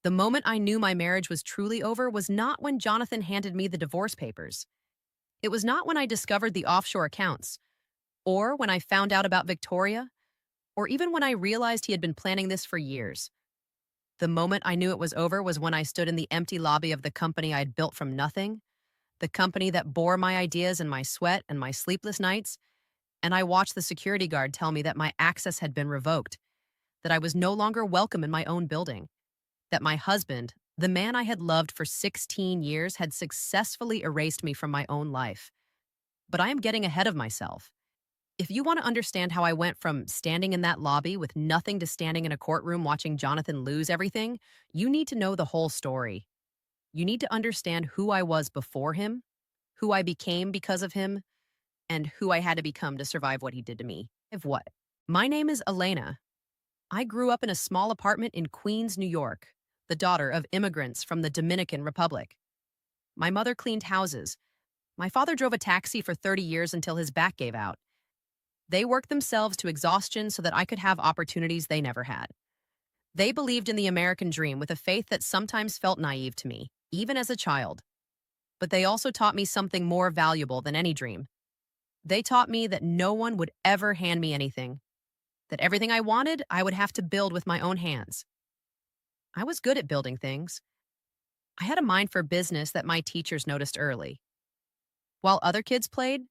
The moment I knew my marriage was truly over was not when Jonathan handed me the divorce papers. It was not when I discovered the offshore accounts, or when I found out about Victoria, or even when I realized he had been planning this for years. The moment I knew it was over was when I stood in the empty lobby of the company I had built from nothing, the company that bore my ideas and my sweat and my sleepless nights, and I watched the security guard tell me that my access had been revoked, that I was no longer welcome in my own building, that my husband, the man I had loved for 16 years, had successfully erased me from my own life. But I am getting ahead of myself. If you want to understand how I went from standing in that lobby with nothing to standing in a courtroom watching Jonathan lose everything, you need to know the whole story. You need to understand who I was before him, who I became because of him, and who I had to become to survive what he did to me. If what? My name is Elena. I grew up in a small apartment in Queens, New York, the daughter of immigrants from the Dominican Republic. My mother cleaned houses. My father drove a taxi for 30 years until his back gave out. They worked themselves to exhaustion so that I could have opportunities they never had. They believed in the American dream with a faith that sometimes felt naive to me, even as a child. But they also taught me something more valuable than any dream. They taught me that no one would ever hand me anything, that everything I wanted, I would have to build with my own hands. I was good at building things. I had a mind for business that my teachers noticed early. While other kids played,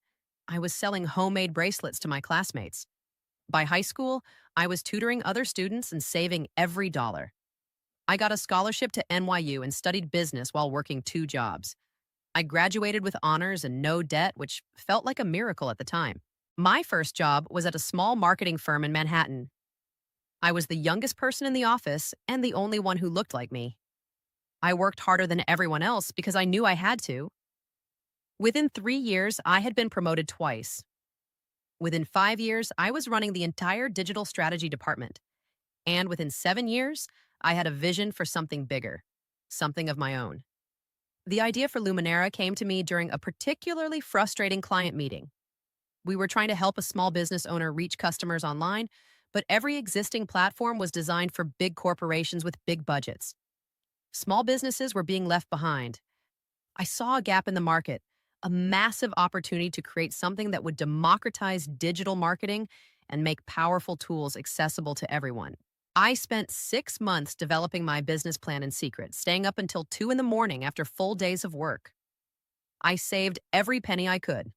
I was selling homemade bracelets to my classmates. By high school, I was tutoring other students and saving every dollar. I got a scholarship to NYU and studied business while working 2 jobs. I graduated with honors and no debt, which felt like a miracle at the time. My first job was at a small marketing firm in Manhattan. I was the youngest person in the office and the only one who looked like me. I worked harder than everyone else because I knew I had to. Within 3 years, I had been promoted twice. Within 5 years, I was running the entire digital strategy department. And within 7 years, I had a vision for something bigger, something of my own. The idea for Luminera came to me during a particularly frustrating client meeting. We were trying to help a small business owner reach customers online, but every existing platform was designed for big corporations with big budgets. Small businesses were being left behind. I saw a gap in the market, a massive opportunity to create something that would democratize digital marketing and make powerful tools accessible to everyone. I spent 6 months developing my business plan in secret, staying up until 2 in the morning after full days of work. I saved every penny I could.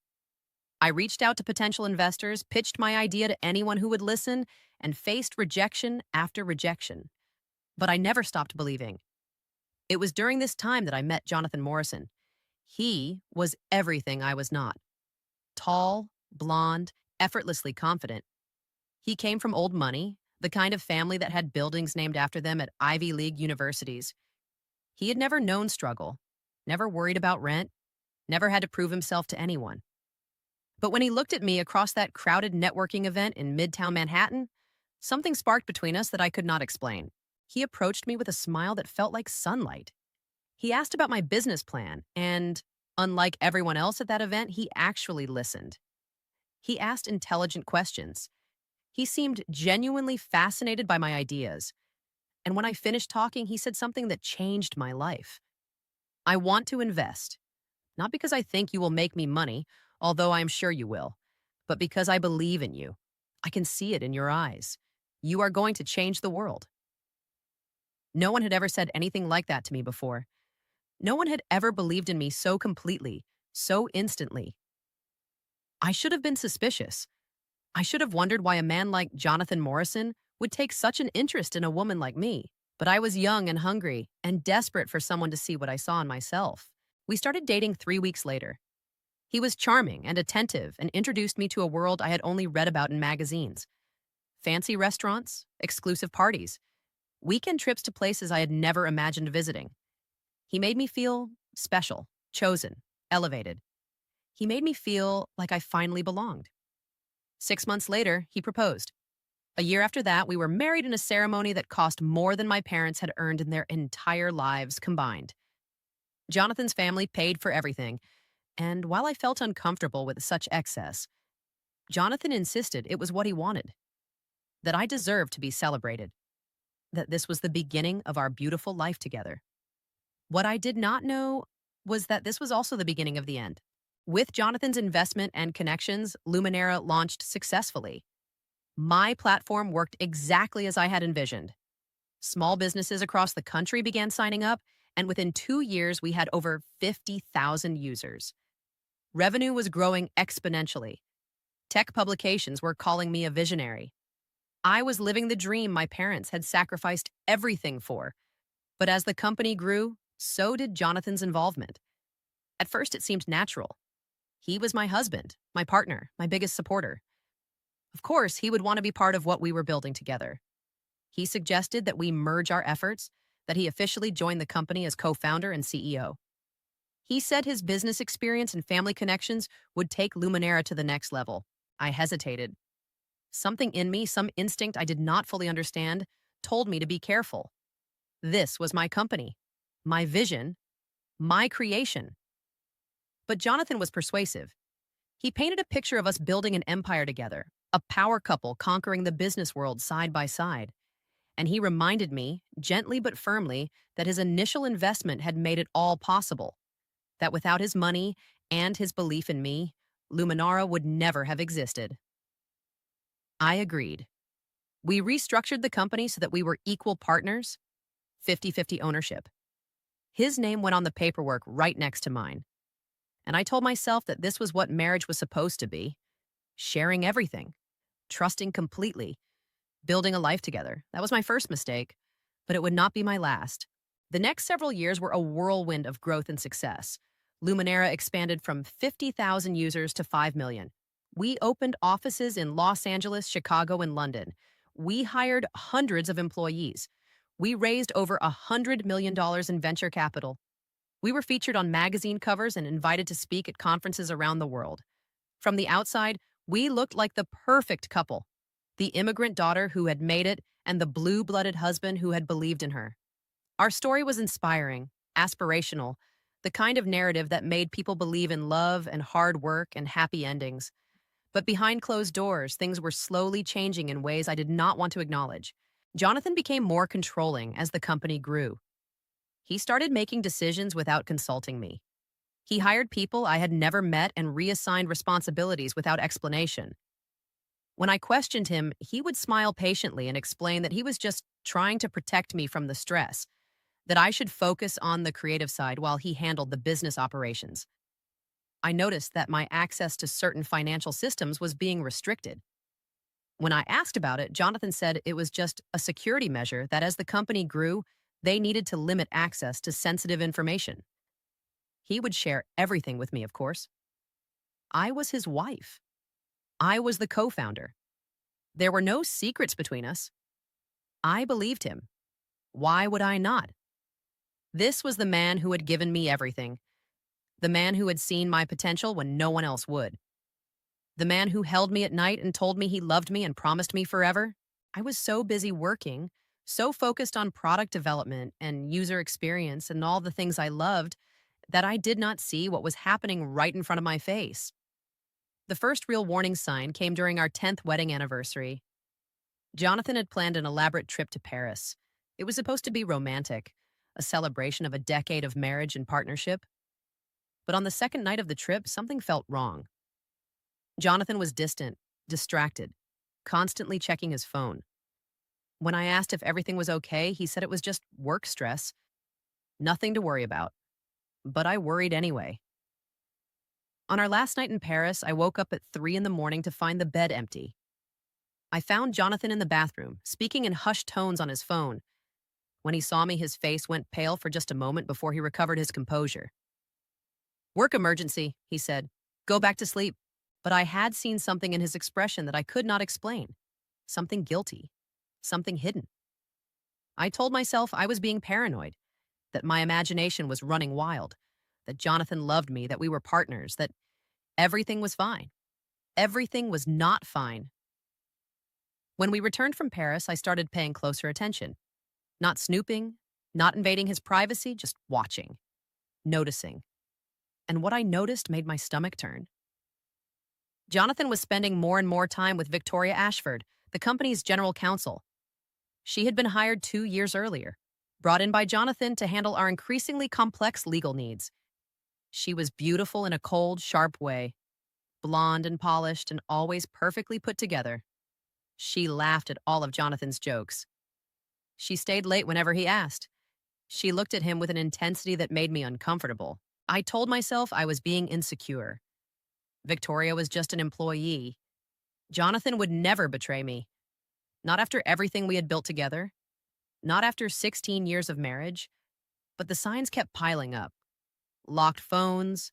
I reached out to potential investors, pitched my idea to anyone who would listen, and faced rejection after rejection. But I never stopped believing. It was during this time that I met Jonathan Morrison. He was everything I was not. Tall, blonde, effortlessly confident. He came from old money, the kind of family that had buildings named after them at Ivy League universities. He had never known struggle, never worried about rent, never had to prove himself to anyone. But when he looked at me across that crowded networking event in Midtown Manhattan, something sparked between us that I could not explain. He approached me with a smile that felt like sunlight. He asked about my business plan, and, unlike everyone else at that event, he actually listened. He asked intelligent questions. He seemed genuinely fascinated by my ideas. And when I finished talking, he said something that changed my life. I want to invest, not because I think you will make me money, although I am sure you will, but because I believe in you. I can see it in your eyes. You are going to change the world. No one had ever said anything like that to me before. No one had ever believed in me so completely, so instantly. I should have been suspicious. I should have wondered why a man like Jonathan Morrison would take such an interest in a woman like me. But I was young and hungry and desperate for someone to see what I saw in myself. We started dating 3 weeks later. He was charming and attentive and introduced me to a world I had only read about in magazines. Fancy restaurants, exclusive parties, weekend trips to places I had never imagined visiting. He made me feel special, chosen, elevated. He made me feel like I finally belonged. 6 months later, he proposed. A year after that, we were married in a ceremony that cost more than my parents had earned in their entire lives combined. Jonathan's family paid for everything, and while I felt uncomfortable with such excess, Jonathan insisted it was what he wanted, that I deserved to be celebrated. that this was the beginning of our beautiful life together. What I did not know was that this was also the beginning of the end. With Jonathan's investment and connections, Luminera launched successfully. My platform worked exactly as I had envisioned. Small businesses across the country began signing up, and within 2 years, we had over 50,000 users. Revenue was growing exponentially. Tech publications were calling me a visionary. I was living the dream my parents had sacrificed everything for. But as the company grew, so did Jonathan's involvement. At first, it seemed natural. He was my husband, my partner, my biggest supporter. Of course, he would want to be part of what we were building together. He suggested that we merge our efforts, that he officially join the company as co-founder and CEO. He said his business experience and family connections would take Luminera to the next level. I hesitated. Something in me, some instinct I did not fully understand, told me to be careful. This was my company, my vision, my creation. But Jonathan was persuasive. He painted a picture of us building an empire together, a power couple conquering the business world side by side. And he reminded me, gently but firmly, that his initial investment had made it all possible, that without his money and his belief in me, Luminara would never have existed. I agreed. We restructured the company so that we were equal partners, 50-50 ownership. His name went on the paperwork right next to mine. And I told myself that this was what marriage was supposed to be: sharing everything, trusting completely, building a life together. That was my first mistake, but it would not be my last. The next several years were a whirlwind of growth and success. Luminera expanded from 50,000 users to 5 million. We opened offices in Los Angeles, Chicago, and London. We hired hundreds of employees. We raised over $100 million in venture capital. We were featured on magazine covers and invited to speak at conferences around the world. From the outside, we looked like the perfect couple: the immigrant daughter who had made it and the blue-blooded husband who had believed in her. Our story was inspiring, aspirational, the kind of narrative that made people believe in love and hard work and happy endings. But behind closed doors, things were slowly changing in ways I did not want to acknowledge. Jonathan became more controlling as the company grew. He started making decisions without consulting me. He hired people I had never met and reassigned responsibilities without explanation. When I questioned him, he would smile patiently and explain that he was just trying to protect me from the stress, that I should focus on the creative side while he handled the business operations. I noticed that my access to certain financial systems was being restricted. When I asked about it, Jonathan said it was just a security measure, that as the company grew, they needed to limit access to sensitive information. He would share everything with me, of course. I was his wife. I was the co-founder. There were no secrets between us. I believed him. Why would I not? This was the man who had given me everything. The man who had seen my potential when no one else would. The man who held me at night and told me he loved me and promised me forever. I was so busy working, so focused on product development and user experience and all the things I loved, that I did not see what was happening right in front of my face. The first real warning sign came during our 10th wedding anniversary. Jonathan had planned an elaborate trip to Paris. It was supposed to be romantic, a celebration of a decade of marriage and partnership. But on the second night of the trip, something felt wrong. Jonathan was distant, distracted, constantly checking his phone. When I asked if everything was okay, he said it was just work stress, nothing to worry about. But I worried anyway. On our last night in Paris, I woke up at 3 in the morning to find the bed empty. I found Jonathan in the bathroom, speaking in hushed tones on his phone. When he saw me, his face went pale for just a moment before he recovered his composure. "Work emergency," he said. "Go back to sleep." But I had seen something in his expression that I could not explain. Something guilty. Something hidden. I told myself I was being paranoid, that my imagination was running wild, that Jonathan loved me, that we were partners, that everything was fine. Everything was not fine. When we returned from Paris, I started paying closer attention. Not snooping, not invading his privacy, just watching, noticing. And what I noticed made my stomach turn. Jonathan was spending more and more time with Victoria Ashford, the company's general counsel. She had been hired 2 years earlier, brought in by Jonathan to handle our increasingly complex legal needs. She was beautiful in a cold, sharp way, blonde and polished and always perfectly put together. She laughed at all of Jonathan's jokes. She stayed late whenever he asked. She looked at him with an intensity that made me uncomfortable. I told myself I was being insecure. Victoria was just an employee. Jonathan would never betray me. Not after everything we had built together. Not after 16 years of marriage. But the signs kept piling up. Locked phones,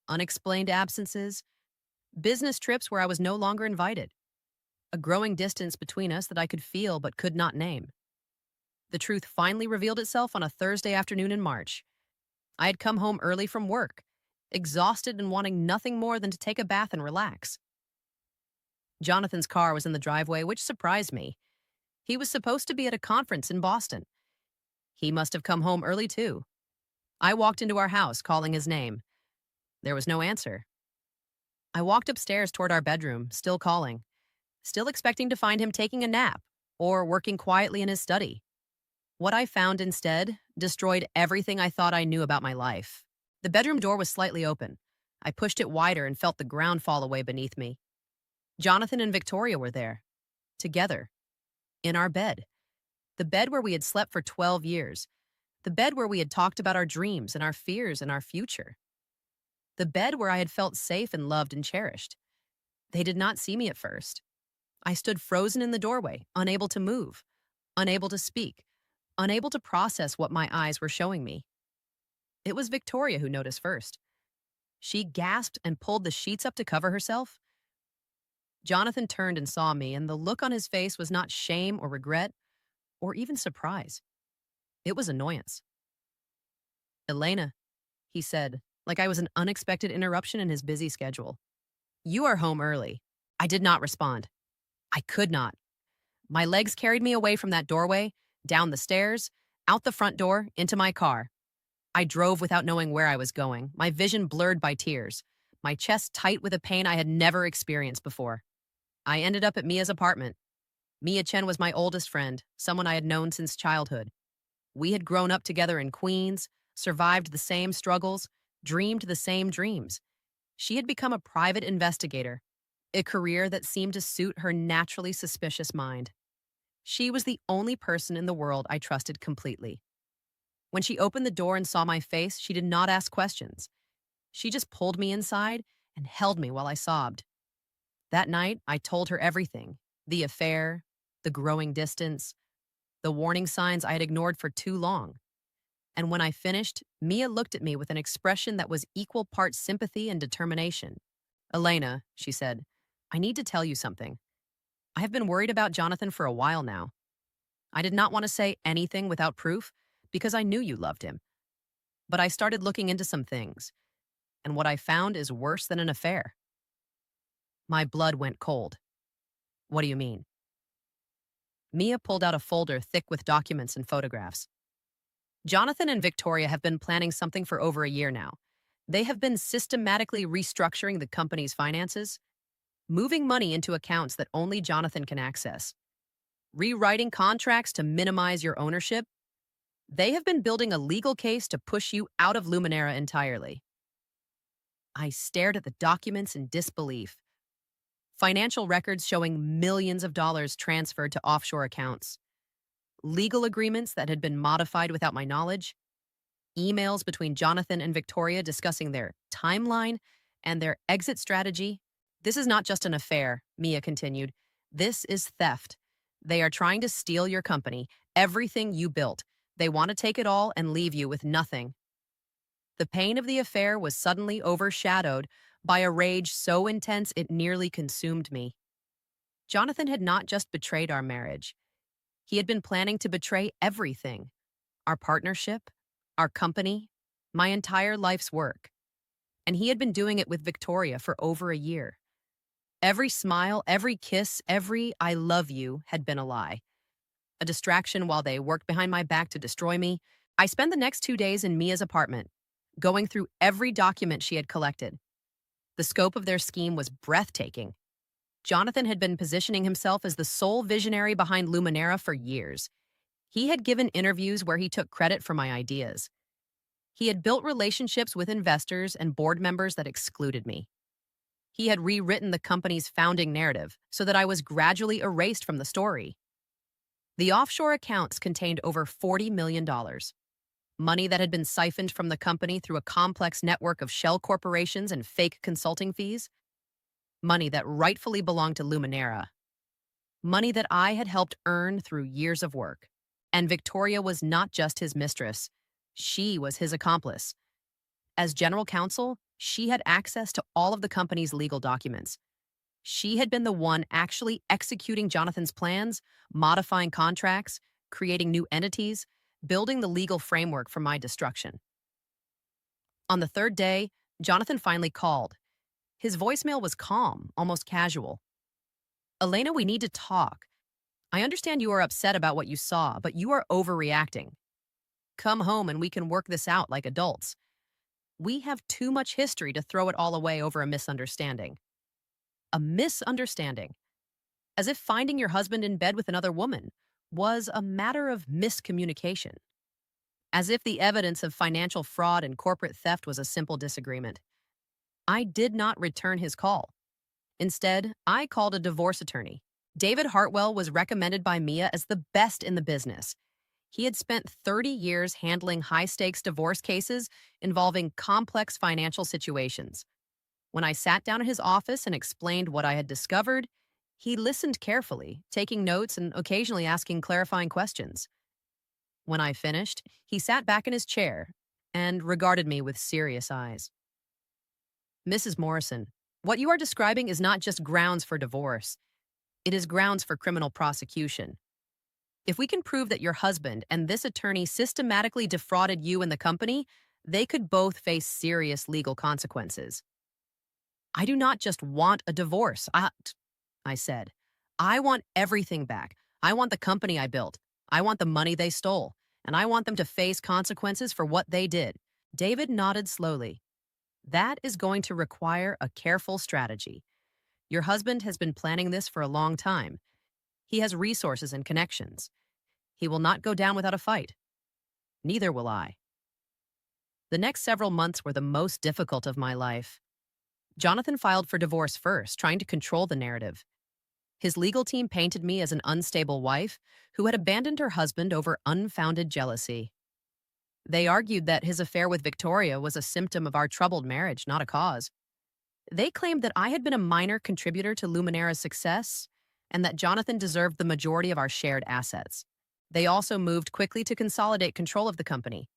unexplained absences, business trips where I was no longer invited. A growing distance between us that I could feel but could not name. The truth finally revealed itself on a Thursday afternoon in March. I had come home early from work, exhausted and wanting nothing more than to take a bath and relax. Jonathan's car was in the driveway, which surprised me. He was supposed to be at a conference in Boston. He must have come home early, too. I walked into our house, calling his name. There was no answer. I walked upstairs toward our bedroom, still calling, still expecting to find him taking a nap or working quietly in his study. What I found instead destroyed everything I thought I knew about my life. The bedroom door was slightly open. I pushed it wider and felt the ground fall away beneath me. Jonathan and Victoria were there, together, in our bed. The bed where we had slept for 12 years. The bed where we had talked about our dreams and our fears and our future. The bed where I had felt safe and loved and cherished. They did not see me at first. I stood frozen in the doorway, unable to move, unable to speak, unable to process what my eyes were showing me. It was Victoria who noticed first. She gasped and pulled the sheets up to cover herself. Jonathan turned and saw me, and the look on his face was not shame or regret or even surprise. It was annoyance. "Elena," he said, like I was an unexpected interruption in his busy schedule. "You are home early." I did not respond. I could not. My legs carried me away from that doorway, down the stairs, out the front door, into my car. I drove without knowing where I was going, my vision blurred by tears, my chest tight with a pain I had never experienced before. I ended up at Mia's apartment. Mia Chen was my oldest friend, someone I had known since childhood. We had grown up together in Queens, survived the same struggles, dreamed the same dreams. She had become a private investigator, a career that seemed to suit her naturally suspicious mind. She was the only person in the world I trusted completely. When she opened the door and saw my face, she did not ask questions. She just pulled me inside and held me while I sobbed. That night, I told her everything: the affair, the growing distance, the warning signs I had ignored for too long. And when I finished, Mia looked at me with an expression that was equal parts sympathy and determination. "Elena," she said, "I need to tell you something. I have been worried about Jonathan for a while now. I did not want to say anything without proof because I knew you loved him. But I started looking into some things, and what I found is worse than an affair." My blood went cold. "What do you mean?" Mia pulled out a folder thick with documents and photographs. "Jonathan and Victoria have been planning something for over a year now. They have been systematically restructuring the company's finances, moving money into accounts that only Jonathan can access, rewriting contracts to minimize your ownership. They have been building a legal case to push you out of Luminera entirely." I stared at the documents in disbelief. Financial records showing millions of dollars transferred to offshore accounts, legal agreements that had been modified without my knowledge, emails between Jonathan and Victoria discussing their timeline and their exit strategy. "This is not just an affair," Mia continued. "This is theft. They are trying to steal your company, everything you built. They want to take it all and leave you with nothing." The pain of the affair was suddenly overshadowed by a rage so intense it nearly consumed me. Jonathan had not just betrayed our marriage. He had been planning to betray everything: our partnership, our company, my entire life's work. And he had been doing it with Victoria for over a year. Every smile, every kiss, every "I love you" had been a lie. A distraction while they worked behind my back to destroy me. I spent the next 2 days in Mia's apartment, going through every document she had collected. The scope of their scheme was breathtaking. Jonathan had been positioning himself as the sole visionary behind Luminera for years. He had given interviews where he took credit for my ideas. He had built relationships with investors and board members that excluded me. He had rewritten the company's founding narrative so that I was gradually erased from the story. The offshore accounts contained over $40 million, money that had been siphoned from the company through a complex network of shell corporations and fake consulting fees, money that rightfully belonged to Luminera, money that I had helped earn through years of work. And Victoria was not just his mistress, she was his accomplice. As general counsel, she had access to all of the company's legal documents. She had been the one actually executing Jonathan's plans, modifying contracts, creating new entities, building the legal framework for my destruction. On the third day, Jonathan finally called. His voicemail was calm, almost casual. "Elena, we need to talk. I understand you are upset about what you saw, but you are overreacting. Come home and we can work this out like adults. We have too much history to throw it all away over a misunderstanding." A misunderstanding. As if finding your husband in bed with another woman was a matter of miscommunication. As if the evidence of financial fraud and corporate theft was a simple disagreement. I did not return his call. Instead, I called a divorce attorney. David Hartwell was recommended by Mia as the best in the business. He had spent 30 years handling high-stakes divorce cases involving complex financial situations. When I sat down in his office and explained what I had discovered, he listened carefully, taking notes and occasionally asking clarifying questions. When I finished, he sat back in his chair and regarded me with serious eyes. "Mrs. Morrison, what you are describing is not just grounds for divorce. It is grounds for criminal prosecution. If we can prove that your husband and this attorney systematically defrauded you and the company, they could both face serious legal consequences." "I do not just want a divorce," I said. "I want everything back. I want the company I built. I want the money they stole. And I want them to face consequences for what they did." David nodded slowly. "That is going to require a careful strategy. Your husband has been planning this for a long time. He has resources and connections. He will not go down without a fight. Neither will I." The next several months were the most difficult of my life. Jonathan filed for divorce first, trying to control the narrative. His legal team painted me as an unstable wife who had abandoned her husband over unfounded jealousy. They argued that his affair with Victoria was a symptom of our troubled marriage, not a cause. They claimed that I had been a minor contributor to Luminera's success and that Jonathan deserved the majority of our shared assets. They also moved quickly to consolidate control of the company.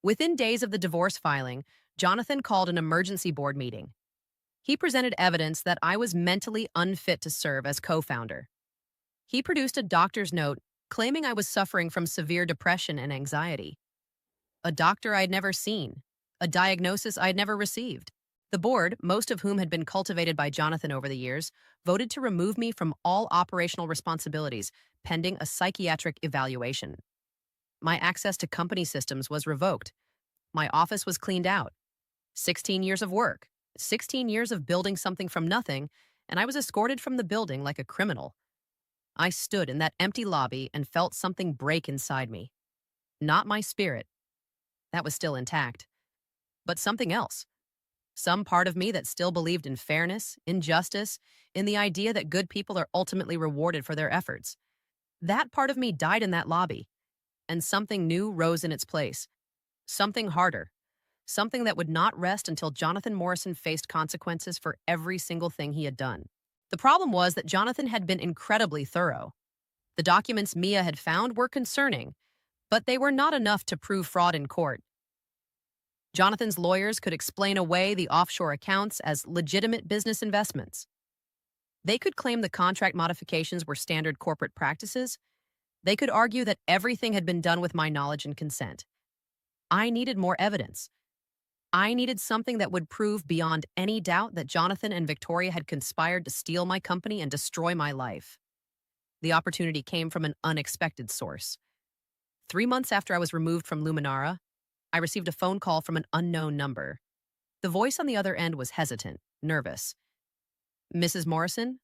Within days of the divorce filing, Jonathan called an emergency board meeting. He presented evidence that I was mentally unfit to serve as co-founder. He produced a doctor's note claiming I was suffering from severe depression and anxiety. A doctor I had never seen, a diagnosis I had never received. The board, most of whom had been cultivated by Jonathan over the years, voted to remove me from all operational responsibilities, pending a psychiatric evaluation. My access to company systems was revoked. My office was cleaned out. 16 years of work, 16 years of building something from nothing, and I was escorted from the building like a criminal. I stood in that empty lobby and felt something break inside me. Not my spirit. That was still intact. But something else. Some part of me that still believed in fairness, in justice, in the idea that good people are ultimately rewarded for their efforts. That part of me died in that lobby, and something new rose in its place. Something harder. Something that would not rest until Jonathan Morrison faced consequences for every single thing he had done. The problem was that Jonathan had been incredibly thorough. The documents Mia had found were concerning, but they were not enough to prove fraud in court. Jonathan's lawyers could explain away the offshore accounts as legitimate business investments. They could claim the contract modifications were standard corporate practices. They could argue that everything had been done with my knowledge and consent. I needed more evidence. I needed something that would prove beyond any doubt that Jonathan and Victoria had conspired to steal my company and destroy my life. The opportunity came from an unexpected source. 3 months after I was removed from Luminara, I received a phone call from an unknown number. The voice on the other end was hesitant, nervous. "Mrs. Morrison,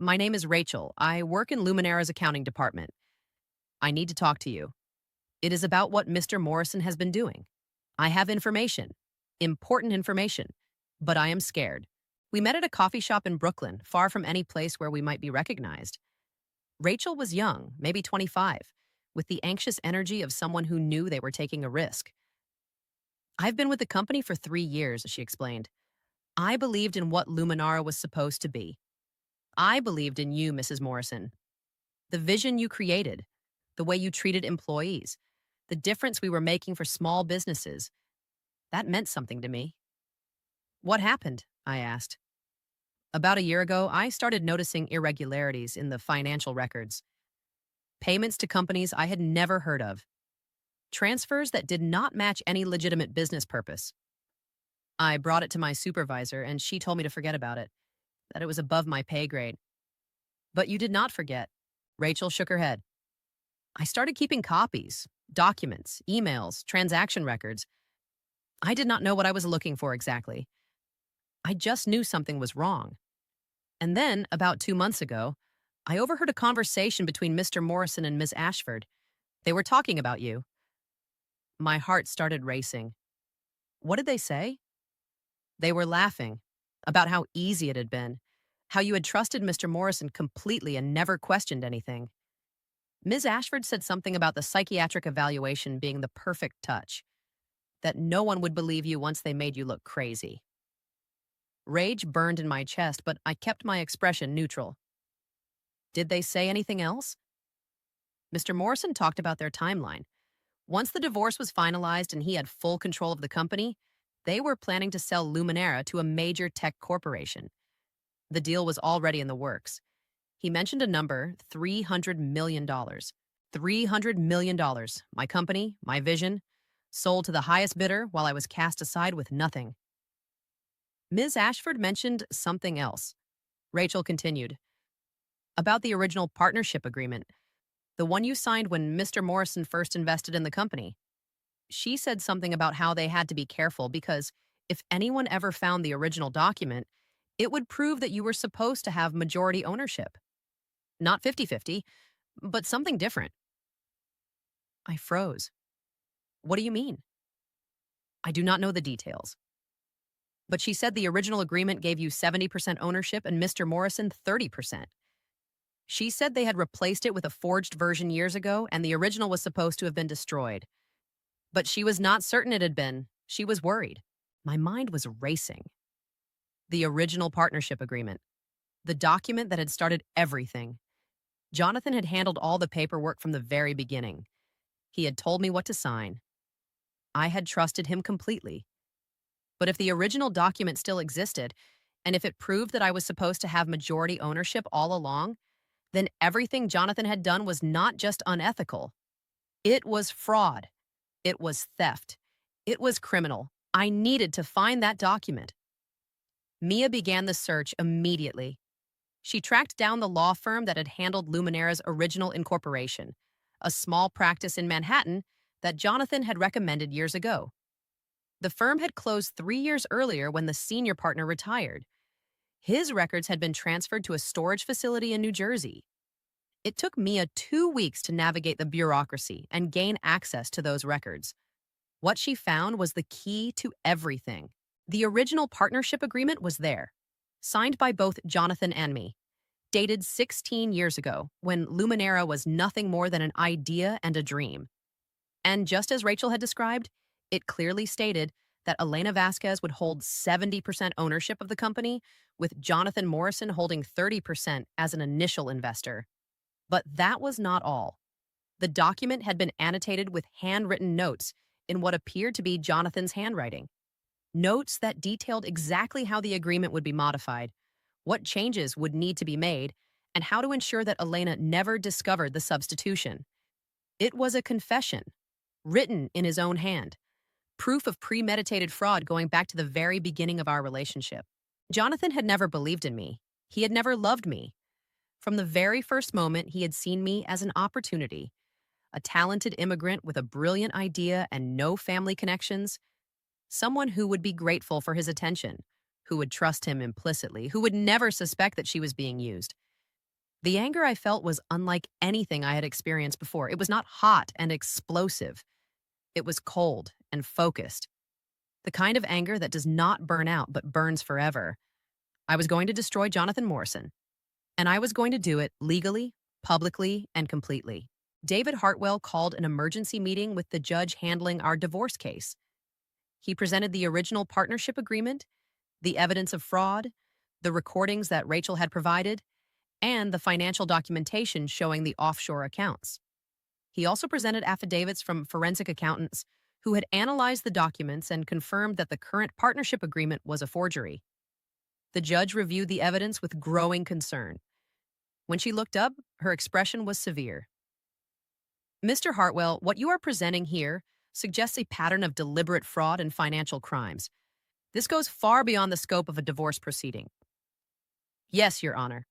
My name is Rachel. I work in Luminara's accounting department. I need to talk to you. It is about what Mr. Morrison has been doing. I have information, important information, but I am scared. We met at a coffee shop in Brooklyn, far from any place where we might be recognized. Rachel was young, maybe 25, with the anxious energy of someone who knew they were taking a risk. I've been with the company for 3 years, she explained. I believed in what Luminara was supposed to be. I believed in you, Mrs. Morrison. The vision you created, the way you treated employees, the difference we were making for small businesses, that meant something to me. What happened? I asked. About a year ago, I started noticing irregularities in the financial records. Payments to companies I had never heard of. Transfers that did not match any legitimate business purpose. I brought it to my supervisor, and she told me to forget about it, that it was above my pay grade. But you did not forget. Rachel shook her head. I started keeping copies, documents, emails, transaction records. I did not know what I was looking for exactly. I just knew something was wrong. And then, about 2 months ago, I overheard a conversation between Mr. Morrison and Miss Ashford. They were talking about you. My heart started racing. What did they say? They were laughing about how easy it had been, how you had trusted Mr. Morrison completely and never questioned anything. Ms. Ashford said something about the psychiatric evaluation being the perfect touch, that no one would believe you once they made you look crazy. Rage burned in my chest, but I kept my expression neutral. Did they say anything else? Mr. Morrison talked about their timeline. Once the divorce was finalized and he had full control of the company, they were planning to sell Luminara to a major tech corporation. The deal was already in the works. He mentioned a number, $300 million. $300 million. My company, my vision, sold to the highest bidder while I was cast aside with nothing. Ms. Ashford mentioned something else. Rachel continued. About the original partnership agreement, the one you signed when Mr. Morrison first invested in the company. She said something about how they had to be careful because if anyone ever found the original document, it would prove that you were supposed to have majority ownership. Not 50-50, but something different. I froze. What do you mean? I do not know the details. But she said the original agreement gave you 70% ownership and Mr. Morrison 30%. She said they had replaced it with a forged version years ago and the original was supposed to have been destroyed. But she was not certain it had been. She was worried. My mind was racing. The original partnership agreement. The document that had started everything. Jonathan had handled all the paperwork from the very beginning. He had told me what to sign. I had trusted him completely. But if the original document still existed, and if it proved that I was supposed to have majority ownership all along, then everything Jonathan had done was not just unethical. It was fraud. It was theft. It was criminal. I needed to find that document. Mia began the search immediately. She tracked down the law firm that had handled Luminara's original incorporation, a small practice in Manhattan that Jonathan had recommended years ago. The firm had closed 3 years earlier when the senior partner retired. His records had been transferred to a storage facility in New Jersey. It took Mia 2 weeks to navigate the bureaucracy and gain access to those records. What she found was the key to everything. The original partnership agreement was there, signed by both Jonathan and me, dated 16 years ago when Luminara was nothing more than an idea and a dream. And just as Rachel had described, it clearly stated that Elena Vasquez would hold 70% ownership of the company, with Jonathan Morrison holding 30% as an initial investor. But that was not all. The document had been annotated with handwritten notes in what appeared to be Jonathan's handwriting. Notes that detailed exactly how the agreement would be modified, what changes would need to be made, and how to ensure that Elena never discovered the substitution. It was a confession, written in his own hand, proof of premeditated fraud going back to the very beginning of our relationship. Jonathan had never believed in me. He had never loved me. From the very first moment, he had seen me as an opportunity, a talented immigrant with a brilliant idea and no family connections, someone who would be grateful for his attention, who would trust him implicitly, who would never suspect that she was being used. The anger I felt was unlike anything I had experienced before. It was not hot and explosive. It was cold and focused. The kind of anger that does not burn out but burns forever. I was going to destroy Jonathan Morrison, and I was going to do it legally, publicly, and completely. David Hartwell called an emergency meeting with the judge handling our divorce case. He presented the original partnership agreement, the evidence of fraud, the recordings that Rachel had provided, and the financial documentation showing the offshore accounts. He also presented affidavits from forensic accountants who had analyzed the documents and confirmed that the current partnership agreement was a forgery. The judge reviewed the evidence with growing concern. When she looked up, her expression was severe. Mr. Hartwell, what you are presenting here suggests a pattern of deliberate fraud and financial crimes. This goes far beyond the scope of a divorce proceeding. Yes, Your Honor.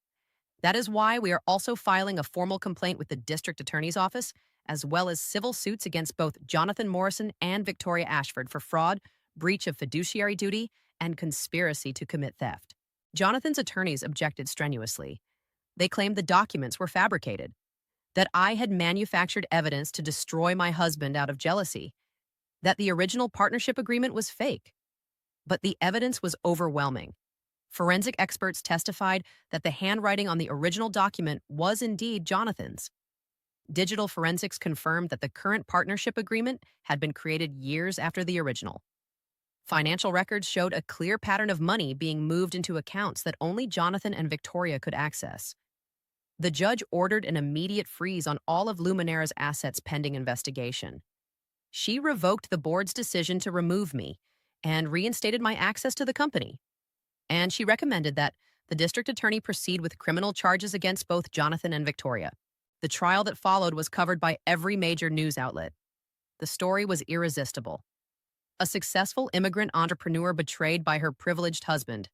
That is why we are also filing a formal complaint with the district attorney's office, as well as civil suits against both Jonathan Morrison and Victoria Ashford for fraud, breach of fiduciary duty, and conspiracy to commit theft. Jonathan's attorneys objected strenuously. They claimed the documents were fabricated, that I had manufactured evidence to destroy my husband out of jealousy, that the original partnership agreement was fake. But the evidence was overwhelming. Forensic experts testified that the handwriting on the original document was indeed Jonathan's. Digital forensics confirmed that the current partnership agreement had been created years after the original. Financial records showed a clear pattern of money being moved into accounts that only Jonathan and Victoria could access. The judge ordered an immediate freeze on all of Luminara's assets pending investigation. She revoked the board's decision to remove me and reinstated my access to the company. And she recommended that the district attorney proceed with criminal charges against both Jonathan and Victoria. The trial that followed was covered by every major news outlet. The story was irresistible. A successful immigrant entrepreneur betrayed by her privileged husband.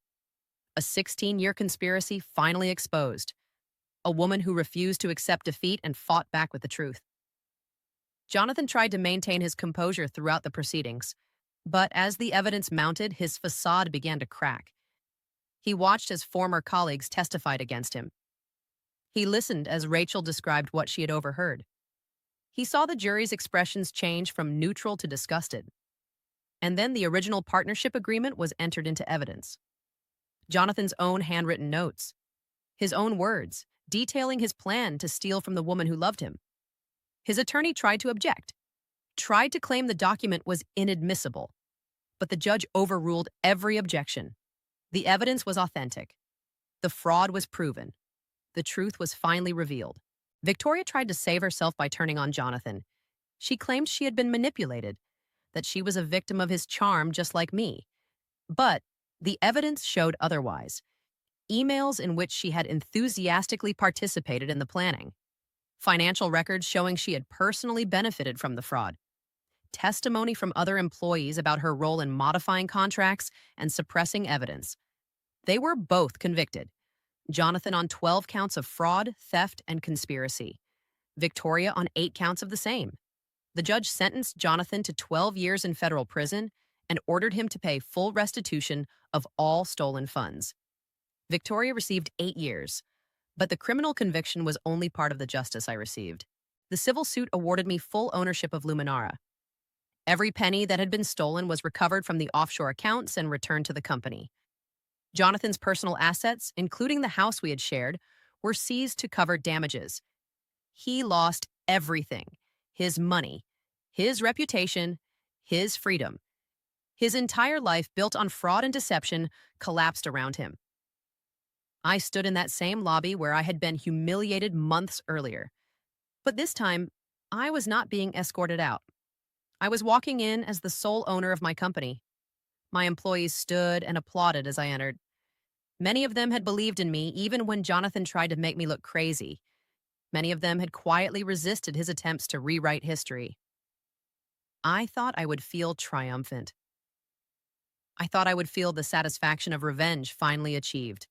A 16-year conspiracy finally exposed. A woman who refused to accept defeat and fought back with the truth. Jonathan tried to maintain his composure throughout the proceedings, but as the evidence mounted, his facade began to crack. He watched as former colleagues testified against him. He listened as Rachel described what she had overheard. He saw the jury's expressions change from neutral to disgusted. And then the original partnership agreement was entered into evidence. Jonathan's own handwritten notes, his own words, detailing his plan to steal from the woman who loved him. His attorney tried to object, tried to claim the document was inadmissible, but the judge overruled every objection. The evidence was authentic. The fraud was proven. The truth was finally revealed. Victoria tried to save herself by turning on Jonathan. She claimed she had been manipulated, that she was a victim of his charm just like me. But the evidence showed otherwise. Emails in which she had enthusiastically participated in the planning. Financial records showing she had personally benefited from the fraud. Testimony from other employees about her role in modifying contracts and suppressing evidence. They were both convicted. Jonathan on 12 counts of fraud, theft, and conspiracy. Victoria on 8 counts of the same. The judge sentenced Jonathan to 12 years in federal prison and ordered him to pay full restitution of all stolen funds. Victoria received 8 years, but the criminal conviction was only part of the justice I received. The civil suit awarded me full ownership of Luminara. Every penny that had been stolen was recovered from the offshore accounts and returned to the company. Jonathan's personal assets, including the house we had shared, were seized to cover damages. He lost everything: his money, his reputation, his freedom. His entire life, built on fraud and deception, collapsed around him. I stood in that same lobby where I had been humiliated months earlier. But this time, I was not being escorted out. I was walking in as the sole owner of my company. My employees stood and applauded as I entered. Many of them had believed in me even when Jonathan tried to make me look crazy. Many of them had quietly resisted his attempts to rewrite history. I thought I would feel triumphant. I thought I would feel the satisfaction of revenge finally achieved.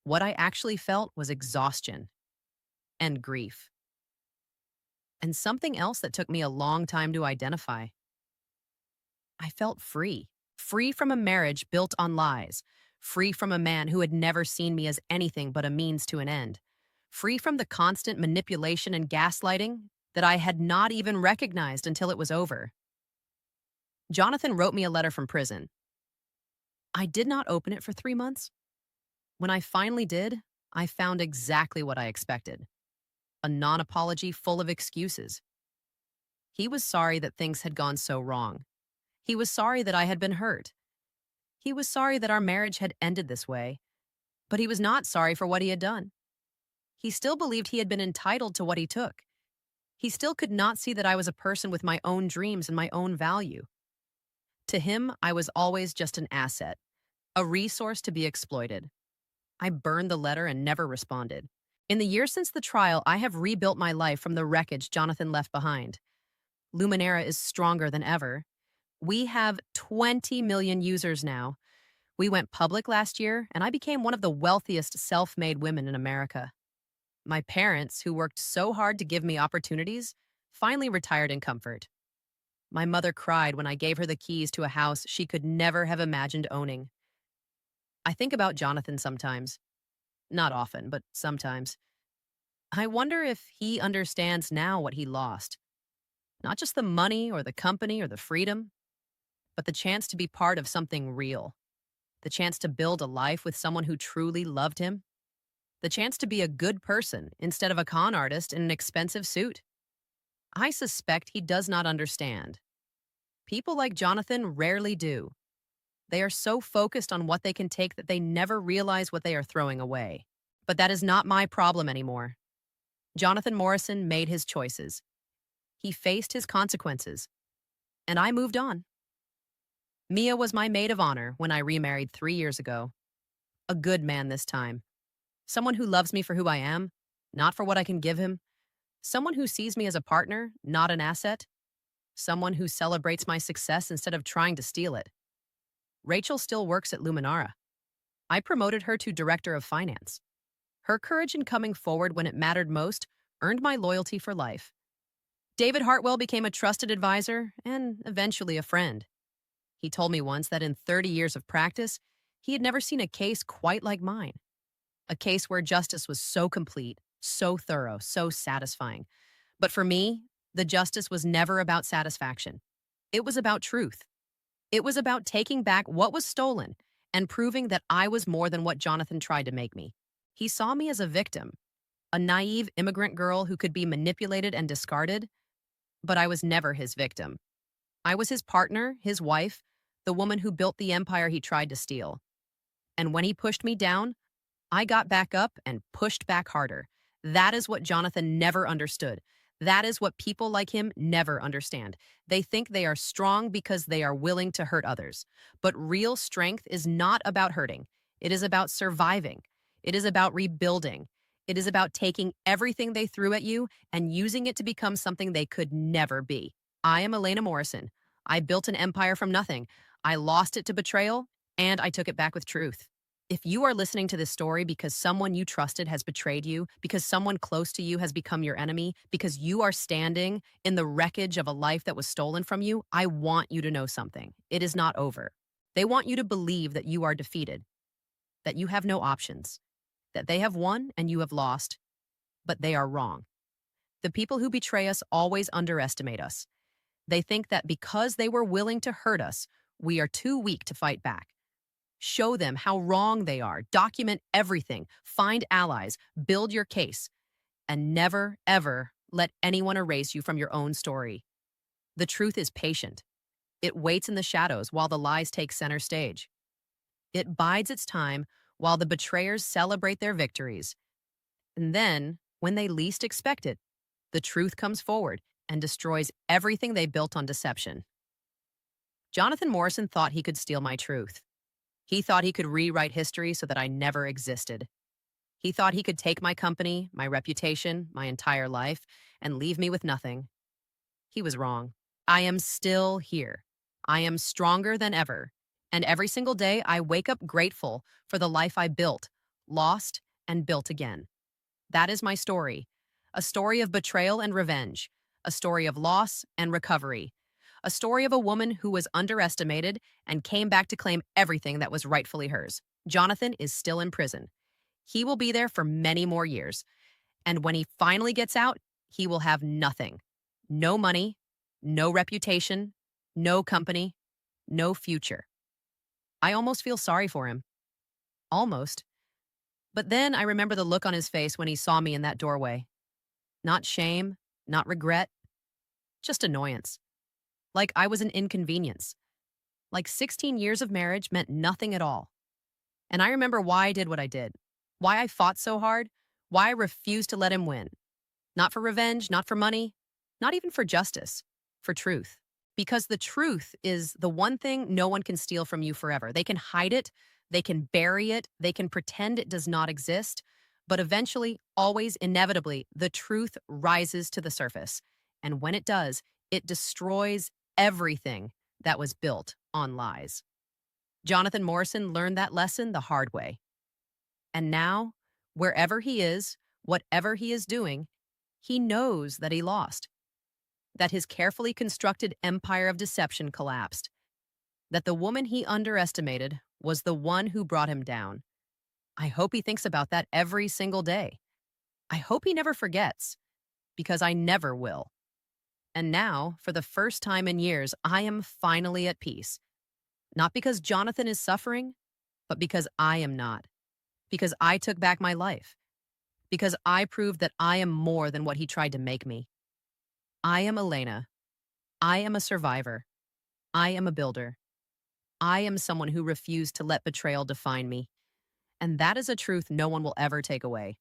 What I actually felt was exhaustion and grief. And something else that took me a long time to identify. I felt free from a marriage built on lies, free from a man who had never seen me as anything but a means to an end, free from the constant manipulation and gaslighting that I had not even recognized until it was over. Jonathan wrote me a letter from prison. I did not open it for 3 months. When I finally did, I found exactly what I expected: a non apology full of excuses. He was sorry that things had gone so wrong. He was sorry that I had been hurt. He was sorry that our marriage had ended this way, but he was not sorry for what he had done. He still believed he had been entitled to what he took. He still could not see that I was a person with my own dreams and my own value. To him, I was always just an asset, a resource to be exploited. I burned the letter and never responded. In the years since the trial, I have rebuilt my life from the wreckage Jonathan left behind. Luminera is stronger than ever. We have 20 million users now. We went public last year, and I became one of the wealthiest self-made women in America. My parents, who worked so hard to give me opportunities, finally retired in comfort. My mother cried when I gave her the keys to a house she could never have imagined owning. I think about Jonathan sometimes. Not often, but sometimes. I wonder if he understands now what he lost. Not just the money or the company or the freedom, but the chance to be part of something real. The chance to build a life with someone who truly loved him. The chance to be a good person instead of a con artist in an expensive suit. I suspect he does not understand. People like Jonathan rarely do. They are so focused on what they can take that they never realize what they are throwing away. But that is not my problem anymore. Jonathan Morrison made his choices. He faced his consequences. And I moved on. Mia was my maid of honor when I remarried 3 years ago. A good man this time. Someone who loves me for who I am, not for what I can give him. Someone who sees me as a partner, not an asset. Someone who celebrates my success instead of trying to steal it. Rachel still works at Luminara. I promoted her to director of finance. Her courage in coming forward when it mattered most earned my loyalty for life. David Hartwell became a trusted advisor and eventually a friend. He told me once that in 30 years of practice, he had never seen a case quite like mine. A case where justice was so complete, so thorough, so satisfying. But for me, the justice was never about satisfaction. It was about truth. It was about taking back what was stolen and proving that I was more than what Jonathan tried to make me. He saw me as a victim, a naive immigrant girl who could be manipulated and discarded, but I was never his victim. I was his partner, his wife, the woman who built the empire he tried to steal. And when he pushed me down, I got back up and pushed back harder. That is what Jonathan never understood. That is what people like him never understand. They think they are strong because they are willing to hurt others. But real strength is not about hurting. It is about surviving. It is about rebuilding. It is about taking everything they threw at you and using it to become something they could never be. I am Elena Morrison. I built an empire from nothing. I lost it to betrayal, and I took it back with truth. If you are listening to this story because someone you trusted has betrayed you, because someone close to you has become your enemy, because you are standing in the wreckage of a life that was stolen from you, I want you to know something. It is not over. They want you to believe that you are defeated, that you have no options, that they have won and you have lost, but they are wrong. The people who betray us always underestimate us. They think that because they were willing to hurt us, we are too weak to fight back. Show them how wrong they are. Document everything. Find allies. Build your case. And never, ever let anyone erase you from your own story. The truth is patient. It waits in the shadows while the lies take center stage. It bides its time while the betrayers celebrate their victories. And then, when they least expect it, the truth comes forward and destroys everything they built on deception. Jonathan Morrison thought he could steal my truth. He thought he could rewrite history so that I never existed. He thought he could take my company, my reputation, my entire life, and leave me with nothing. He was wrong. I am still here. I am stronger than ever. And every single day, I wake up grateful for the life I built, lost, and built again. That is my story. A story of betrayal and revenge. A story of loss and recovery. A story of a woman who was underestimated and came back to claim everything that was rightfully hers. Jonathan is still in prison. He will be there for many more years. And when he finally gets out, he will have nothing. No money, no reputation, no company, no future. I almost feel sorry for him. Almost. But then I remember the look on his face when he saw me in that doorway. Not shame, not regret, just annoyance. Like I was an inconvenience. Like 16 years of marriage meant nothing at all. And I remember why I did what I did, why I fought so hard, why I refused to let him win. Not for revenge, not for money, not even for justice, for truth. Because the truth is the one thing no one can steal from you forever. They can hide it, they can bury it, they can pretend it does not exist, but eventually, always, inevitably, the truth rises to the surface. And when it does, it destroys everything that was built on lies. Jonathan Morrison learned that lesson the hard way. And now, wherever he is, whatever he is doing, he knows that he lost, that his carefully constructed empire of deception collapsed, that the woman he underestimated was the one who brought him down. I hope he thinks about that every single day. I hope he never forgets, because I never will. And now, for the first time in years, I am finally at peace. Not because Jonathan is suffering, but because I am not. Because I took back my life. Because I proved that I am more than what he tried to make me. I am Elena. I am a survivor. I am a builder. I am someone who refused to let betrayal define me. And that is a truth no one will ever take away.